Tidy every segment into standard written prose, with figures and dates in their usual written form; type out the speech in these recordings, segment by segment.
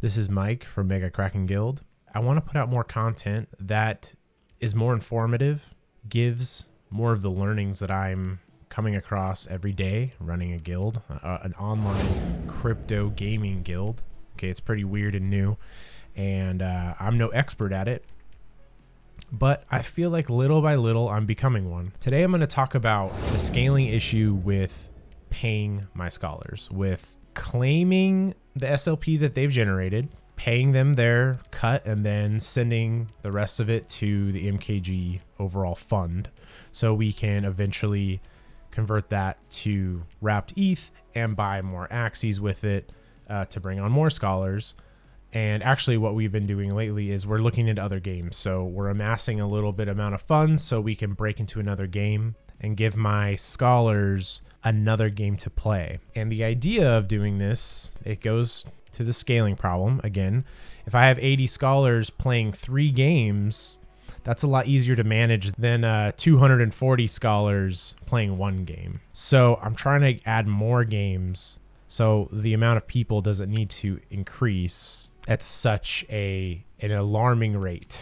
This is Mike from Mega Kraken Guild. I want to put out more content that is more informative, gives more of the learnings that I'm coming across every day running a guild, an online crypto gaming guild. Okay, it's pretty weird and new, and I'm no expert at it, but I feel like little by little I'm becoming one. Today I'm going to talk about the scaling issue with paying my scholars, with claiming the SLP that they've generated, paying them their cut, and then sending the rest of it to the MKG overall fund so we can eventually convert that to wrapped ETH and buy more Axies with it to bring on more scholars. And actually what we've been doing lately is we're looking into other games. So we're amassing a little bit amount of funds so we can break into another game and give my scholars another game to play. And the idea of doing this, it goes to the scaling problem. Again, if I have 80 scholars playing 3 games, that's a lot easier to manage than 240 scholars playing 1 game. So I'm trying to add more games so the amount of people doesn't need to increase at such an alarming rate.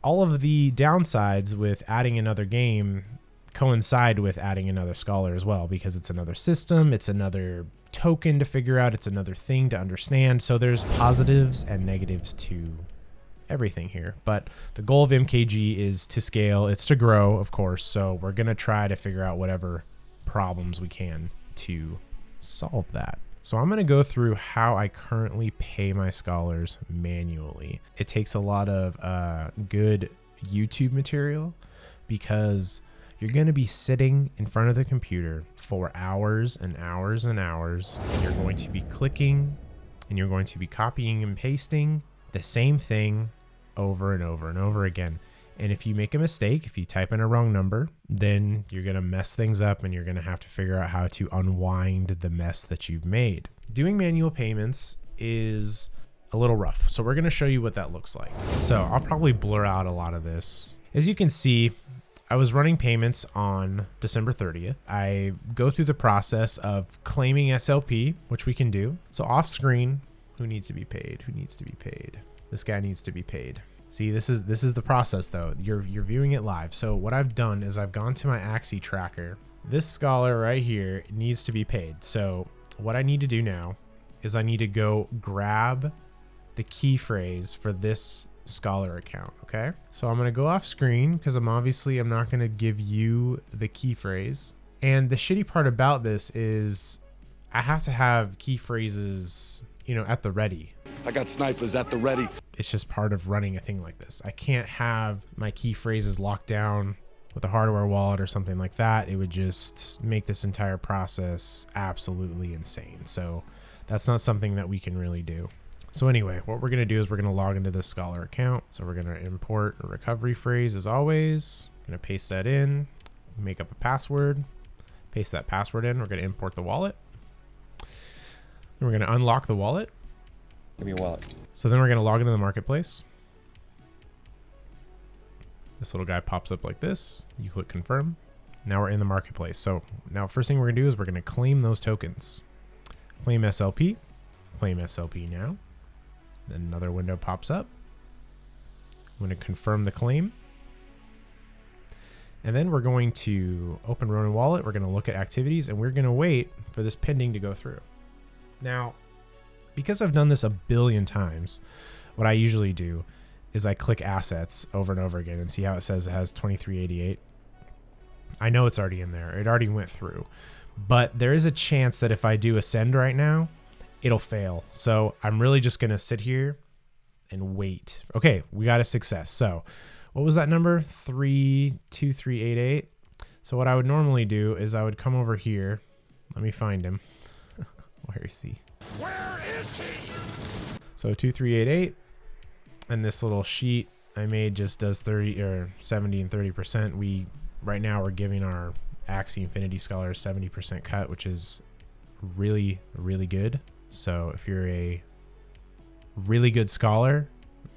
All of the downsides with adding another game coincide with adding another scholar as well, because it's another system, it's another token to figure out, it's another thing to understand. So there's positives and negatives to everything here. But the goal of MKG is to scale, it's to grow, of course. So we're going to try to figure out whatever problems we can to solve that. So I'm going to go through how I currently pay my scholars manually. It takes a lot of good YouTube material because you're going to be sitting in front of the computer for hours and hours and hours. You're going to be clicking and you're going to be copying and pasting the same thing over and over and over again. And if you make a mistake, if you type in a wrong number, then you're going to mess things up and you're going to have to figure out how to unwind the mess that you've made. Doing manual payments is a little rough. So we're going to show you what that looks like. So I'll probably blur out a lot of this. As you can see, I was running payments on December 30th. I go through the process of claiming SLP, which we can do. So off screen, who needs to be paid? Who needs to be paid? This guy needs to be paid. See, this is the process though. You're viewing it live. So what I've done is I've gone to my Axie tracker. This scholar right here needs to be paid. So what I need to do now is I need to go grab the key phrase for this scholar account. Okay. So I'm going to go off screen because I'm not going to give you the key phrase. And the shitty part about this is I have to have key phrases, at the ready. I got snipers at the ready. It's just part of running a thing like this. I can't have my key phrases locked down with a hardware wallet or something like that. It would just make this entire process absolutely insane. So that's not something that we can really do. So anyway, what we're going to do is we're going to log into this scholar account. So we're going to import a recovery phrase as always. I'm going to paste that in, make up a password, paste that password in. We're going to import the wallet. Then we're going to unlock the wallet. Give me your wallet. So then we're going to log into the marketplace. This little guy pops up like this. You click confirm. Now we're in the marketplace. So now first thing we're going to do is we're going to claim those tokens. Claim SLP. Claim SLP now. Then another window pops up. I'm going to confirm the claim. And then we're going to open Ronin Wallet. We're going to look at activities and we're going to wait for this pending to go through. Now, because I've done this a billion times, what I usually do is I click assets over and over again and see how it says it has 2388. I know it's already in there. It already went through. But there is a chance that if I do a send right now, it'll fail. So I'm really just going to sit here and wait. Okay, we got a success. So what was that number? 32388. So what I would normally do is I would come over here. Let me find him. Where is he? Where is he? So 2388, and this little sheet I made just does 30 or 70 and 30%. Right now we're giving our Axie Infinity Scholars 70% cut, which is really, really good. So if you're a really good scholar,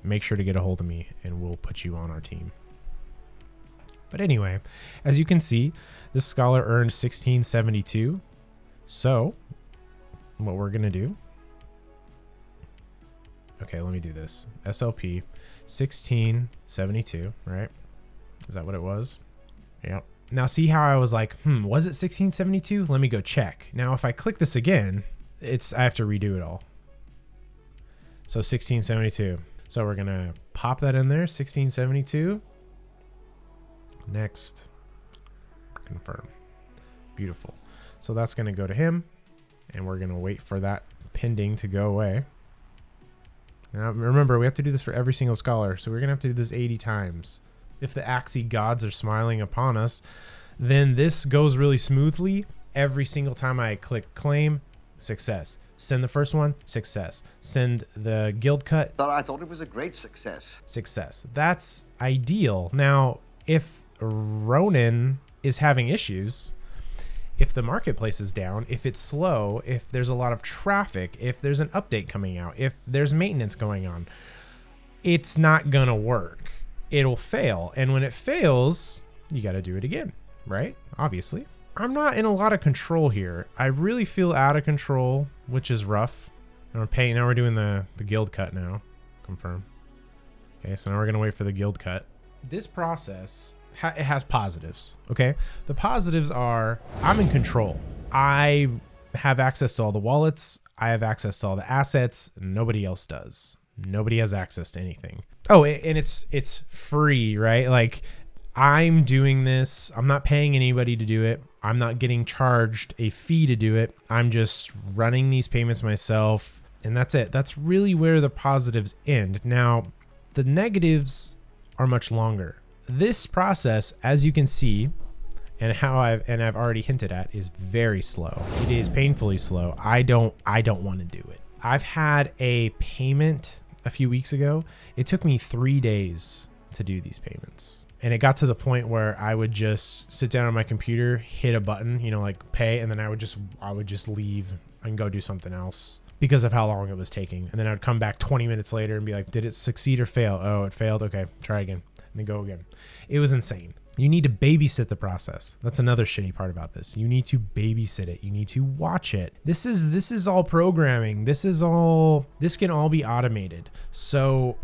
make sure to get a hold of me and we'll put you on our team. But anyway, as you can see, this scholar earned 1672. So what we're going to do Okay, let me do this. SLP 1672, right? Is that what it was? Yep. Now see how I was like, was it 1672? Let me go check. Now if I click this again, I have to redo it all. So 1672. So we're gonna pop that in there, 1672. Next, confirm. Beautiful. So that's gonna go to him, and we're gonna wait for that pending to go away. Now remember, we have to do this for every single scholar, so we're gonna have to do this 80 times. If the Axie gods are smiling upon us, then this goes really smoothly. Every single time I click claim, success. Send the first one, success. Send the guild cut. I thought it was a great success. Success. That's ideal. Now, if Ronin is having issues, if the marketplace is down, if it's slow, if there's a lot of traffic, if there's an update coming out, if there's maintenance going on, it's not gonna work. It'll fail. And when it fails, you got to do it again, right? Obviously. I'm not in a lot of control here. I really feel out of control, which is rough. And now we're doing the guild cut now. Confirm. Okay, so now we're going to wait for the guild cut. This process, it has positives, okay? The positives are I'm in control. I have access to all the wallets. I have access to all the assets. Nobody else does. Nobody has access to anything. Oh, and it's free, right? Like I'm doing this. I'm not paying anybody to do it. I'm not getting charged a fee to do it. I'm just running these payments myself, and that's it. That's really where the positives end. Now, the negatives are much longer. This process, as you can see, and I've already hinted at, is very slow. It is painfully slow. I don't want to do it. I've had a payment a few weeks ago. It took me 3 days to do these payments. And it got to the point where I would just sit down on my computer, hit a button, like pay, and then I would just leave and go do something else because of how long it was taking. And then I would come back 20 minutes later and be like, did it succeed or fail? Oh, it failed. Okay, try again. And then go again. It was insane. You need to babysit the process. That's another shitty part about this. You need to babysit it. You need to watch it. This is all programming. This can all be automated. So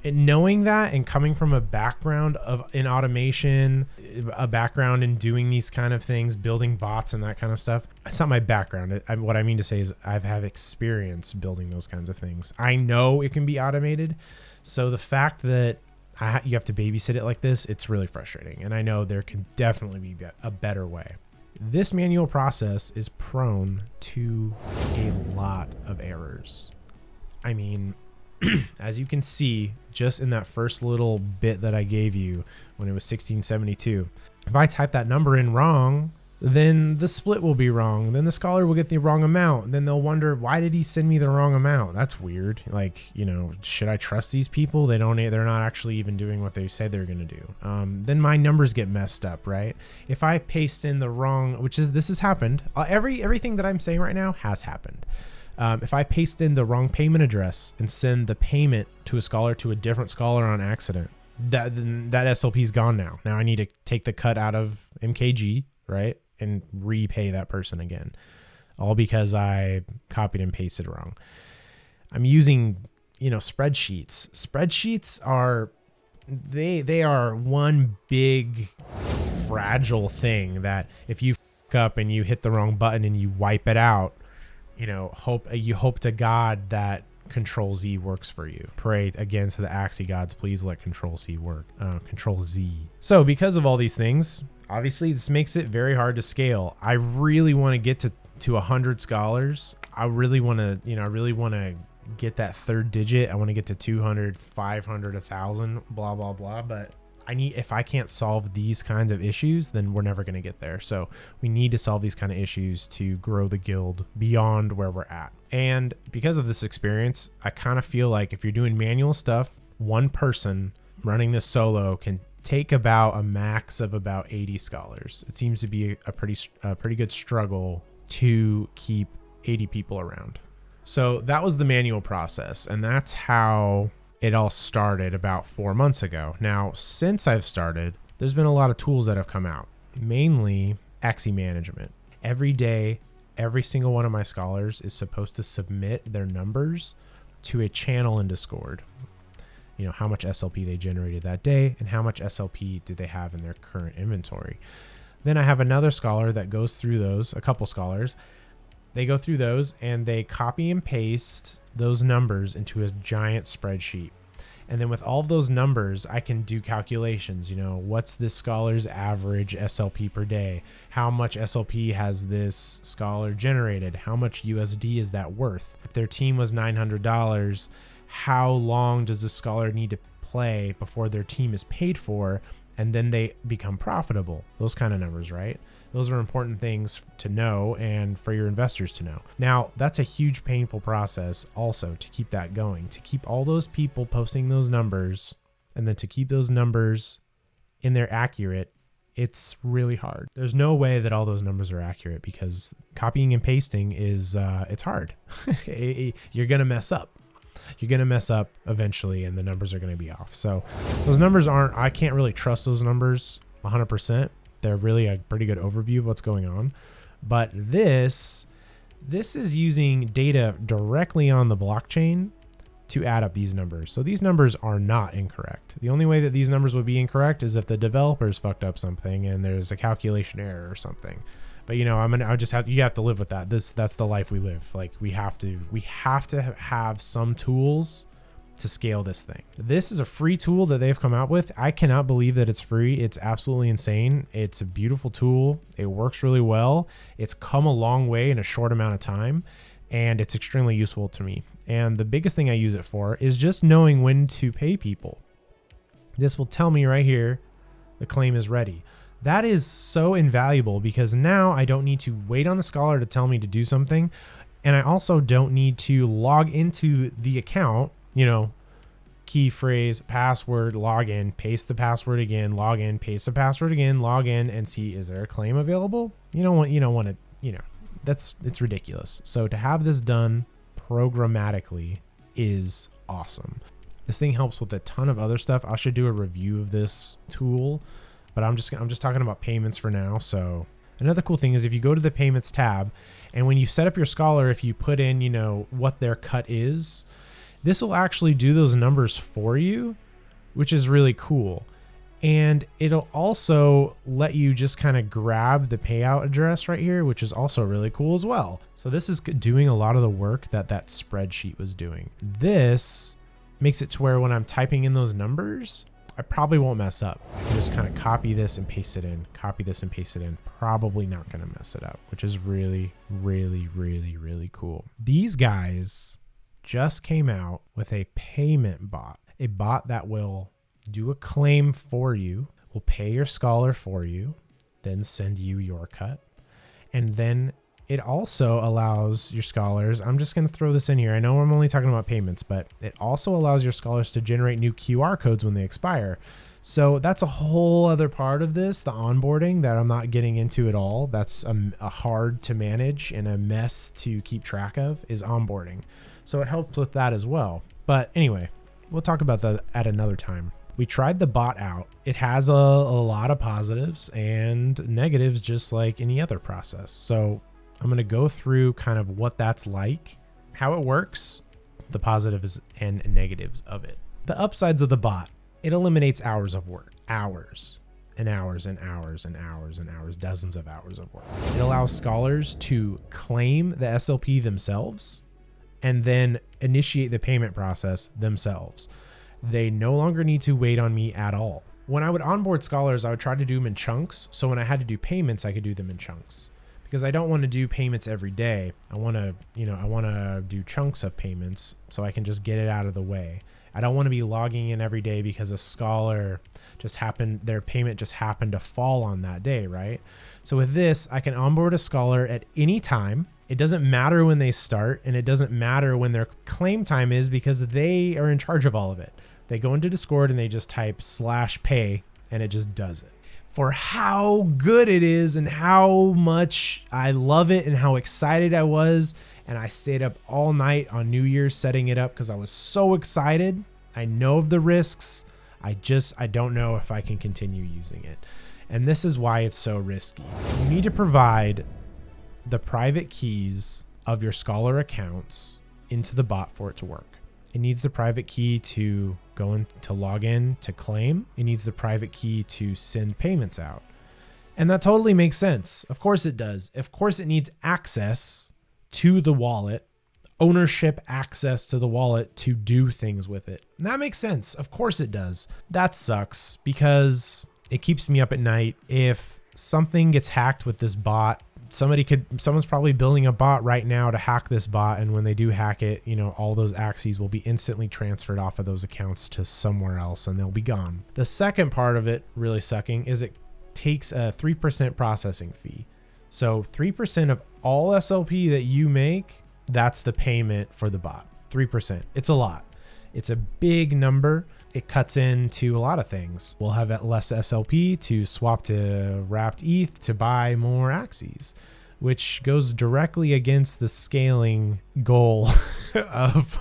knowing that and coming from a background in automation, a background in doing these kind of things, building bots and that kind of stuff, it's not my background. What I mean to say is I've had experience building those kinds of things. I know it can be automated. So the fact that you have to babysit it like this, it's really frustrating. And I know there can definitely be a better way. This manual process is prone to a lot of errors. I mean, as you can see, just in that first little bit that I gave you when it was 1672, if I type that number in wrong, then the split will be wrong. Then the scholar will get the wrong amount. Then they'll wonder, why did he send me the wrong amount? That's weird. Like, should I trust these people? They're not actually even doing what they said they're going to do. Then my numbers get messed up, right? If I paste in the wrong, this has happened. Everything that I'm saying right now has happened. If I paste in the wrong payment address and send the payment to a different scholar on accident, that SLP is gone now. Now I need to take the cut out of MKG, right? And repay that person again, all because I copied and pasted wrong. I'm using, spreadsheets. Spreadsheets are one big fragile thing that if you fuck up and you hit the wrong button and you wipe it out, you hope to God that Control Z works for you. Pray again to the Axie gods, please let Control Z work. Control Z. So because of all these things, obviously this makes it very hard to scale. I really want to get to 100 scholars. I really want to get that third digit. I want to get to 200, 500, 1,000, blah, blah, blah. But if I can't solve these kinds of issues, then we're never going to get there. So we need to solve these kind of issues to grow the guild beyond where we're at. And because of this experience, I kind of feel like if you're doing manual stuff, one person running this solo can take about a max of about 80 scholars. It seems to be a pretty good struggle to keep 80 people around. So that was the manual process, and that's how it all started about 4 months ago. Now, since I've started, there's been a lot of tools that have come out, mainly Axie management. Every day, every single one of my scholars is supposed to submit their numbers to a channel in Discord. You know, how much SLP they generated that day and how much SLP did they have in their current inventory. Then I have another scholar that goes through those, a couple scholars. They go through those and they copy and paste those numbers into a giant spreadsheet. And then with all of those numbers, I can do calculations. You know, what's this scholar's average SLP per day? How much SLP has this scholar generated? How much USD is that worth? If their team was $900, how long does the scholar need to play before their team is paid for and then they become profitable? Those kind of numbers, right? Those are important things to know and for your investors to know. Now, that's a huge painful process also to keep that going, to keep all those people posting those numbers and then to keep those numbers in there accurate. It's really hard. There's no way that all those numbers are accurate because copying and pasting is, it's hard. You're going to mess up. You're going to mess up eventually and the numbers are going to be off. So those numbers I can't really trust those numbers 100%. They're really a pretty good overview of what's going on. But this is using data directly on the blockchain to add up these numbers. So these numbers are not incorrect. The only way that these numbers would be incorrect is if the developers fucked up something and there's a calculation error or something. But you know, you have to live with that. That's the life we live. Like we have to have some tools to scale this thing. This is a free tool that they've come out with. I cannot believe that it's free. It's absolutely insane. It's a beautiful tool. It works really well. It's come a long way in a short amount of time, and it's extremely useful to me. And the biggest thing I use it for is just knowing when to pay people. This will tell me right here, the claim is ready. That is so invaluable because now I don't need to wait on the scholar to tell me to do something. And I also don't need to log into the account, you know, key phrase, password, log in, paste the password again, log in, paste the password again, log in and see, is there a claim available? You don't want to, it's ridiculous. So to have this done programmatically is awesome. This thing helps with a ton of other stuff. I should do a review of this tool, but I'm just talking about payments for now. So another cool thing is if you go to the payments tab and when you set up your scholar, if you put in, what their cut is, this will actually do those numbers for you, which is really cool. And it'll also let you just kind of grab the payout address right here, which is also really cool as well. So this is doing a lot of the work that spreadsheet was doing. This makes it to where when I'm typing in those numbers, I probably won't mess up. I can just kind of copy this and paste it in, copy this and paste it in. Probably not going to mess it up, which is really, really, really, really cool. These guys just came out with a payment bot, a bot that will do a claim for you, will pay your scholar for you, then send you your cut. And then it also allows your scholars, I'm just going to throw this in here. I know I'm only talking about payments, but it also allows your scholars to generate new QR codes when they expire. So that's a whole other part of this, the onboarding that I'm not getting into at all. That's a hard to manage and a mess to keep track of is onboarding. So it helps with that as well. But anyway, we'll talk about that at another time. We tried the bot out. It has a lot of positives and negatives, just like any other process. So I'm going to go through kind of what that's like, how it works, the positives and negatives of it. The upsides of the bot, it eliminates hours of work, hours and hours and hours and hours and hours, dozens of hours of work. It allows scholars to claim the SLP themselves and then initiate the payment process themselves. They no longer need to wait on me at all. When I would onboard scholars, I would try to do them in chunks. So when I had to do payments, I could do them in chunks because I don't want to do payments every day. I want to do chunks of payments so I can just get it out of the way. I don't want to be logging in every day because a scholar their payment just happened to fall on that day, right? So with this, I can onboard a scholar at any time. It doesn't matter when they start and it doesn't matter when their claim time is because they are in charge of all of it. They go into Discord and they just type /pay and it just does it. For how good it is and how much I love it and how excited I was. And I stayed up all night on New Year's setting it up because I was so excited. I know of the risks. I don't know if I can continue using it. And this is why it's so risky. You need to provide the private keys of your scholar accounts into the bot for it to work. It needs the private key to go in to log in to claim. It needs the private key to send payments out. And that totally makes sense. Of course it does. Of course it needs access to the wallet, ownership access to the wallet to do things with it. And that makes sense. Of course it does. That sucks because it keeps me up at night. If something gets hacked with this bot, someone's probably building a bot right now to hack this bot. And when they do hack it, you know, all those Axies will be instantly transferred off of those accounts to somewhere else and they'll be gone. The second part of it really sucking is it takes a 3% processing fee. So 3% of all SLP that you make, that's the payment for the bot. 3%. It's a lot. It's a big number. It cuts into a lot of things. We'll have less SLP to swap to wrapped ETH to buy more Axies, which goes directly against the scaling goal of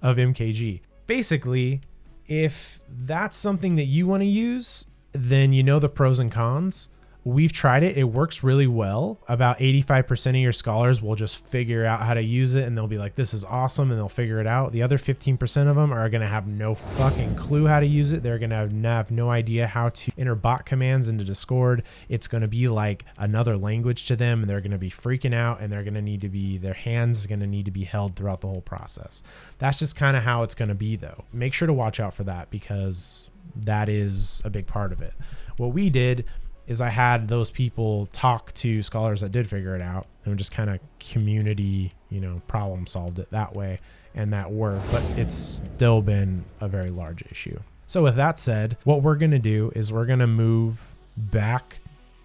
MKG. Basically, if that's something that you want to use, then you know the pros and cons. We've tried it. It works really well. About 85% of your scholars will just figure out how to use it and they'll be like, this is awesome, and they'll figure it out. The other 15% of them are going to have no fucking clue how to use it. They're going to have no idea how to enter bot commands into Discord. It's going to be like another language to them and they're going to be freaking out and they're going to need to be, their hands are going to need to be held throughout the whole process. That's just kind of how it's going to be though. Make sure to watch out for that because that is a big part of it. What we did is I had those people talk to scholars that did figure it out and just kind of community, you know, problem solved it that way, and that worked, but it's still been a very large issue. So with that said, what we're going to do is we're going to move back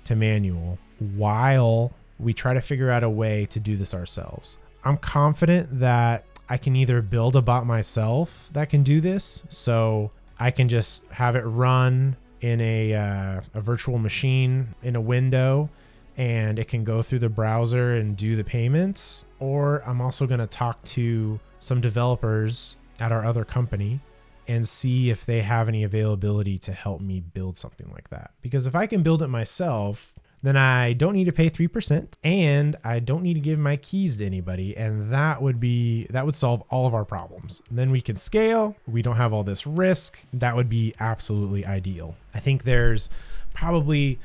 to manual while we try to figure out a way to do this ourselves. I'm confident that I can either build a bot myself that can do this, so I can just have it run in a virtual machine in a window and it can go through the browser and do the payments. Or I'm also going to talk to some developers at our other company and see if they have any availability to help me build something like that. Because if I can build it myself, then I don't need to pay 3% and I don't need to give my keys to anybody. And that would solve all of our problems. And then we can scale. We don't have all this risk. That would be absolutely ideal. I think there's probably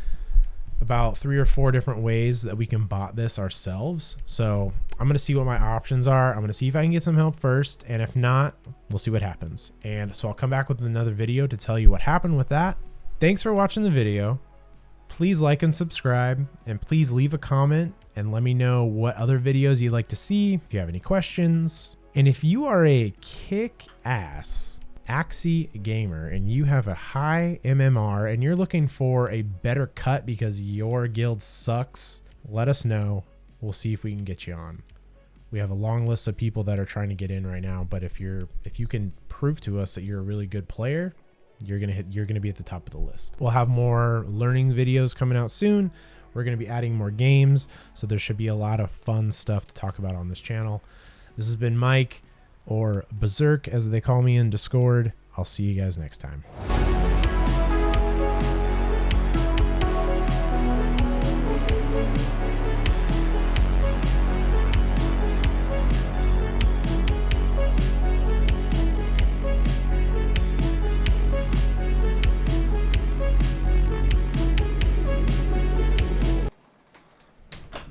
about 3 or 4 different ways that we can bot this ourselves. So I'm going to see what my options are. I'm going to see if I can get some help first. And if not, we'll see what happens. And so I'll come back with another video to tell you what happened with that. Thanks for watching the video. Please like and subscribe, and please leave a comment and let me know what other videos you'd like to see, if you have any questions. And if you are a kick-ass Axie gamer and you have a high MMR and you're looking for a better cut because your guild sucks, let us know. We'll see if we can get you on. We have a long list of people that are trying to get in right now, but if you can prove to us that you're a really good player, you're gonna be at the top of the list. We'll have more learning videos coming out soon. We're gonna be adding more games, so there should be a lot of fun stuff to talk about on this channel. This has been Mike, or Berserk as they call me in Discord. I'll see you guys next time.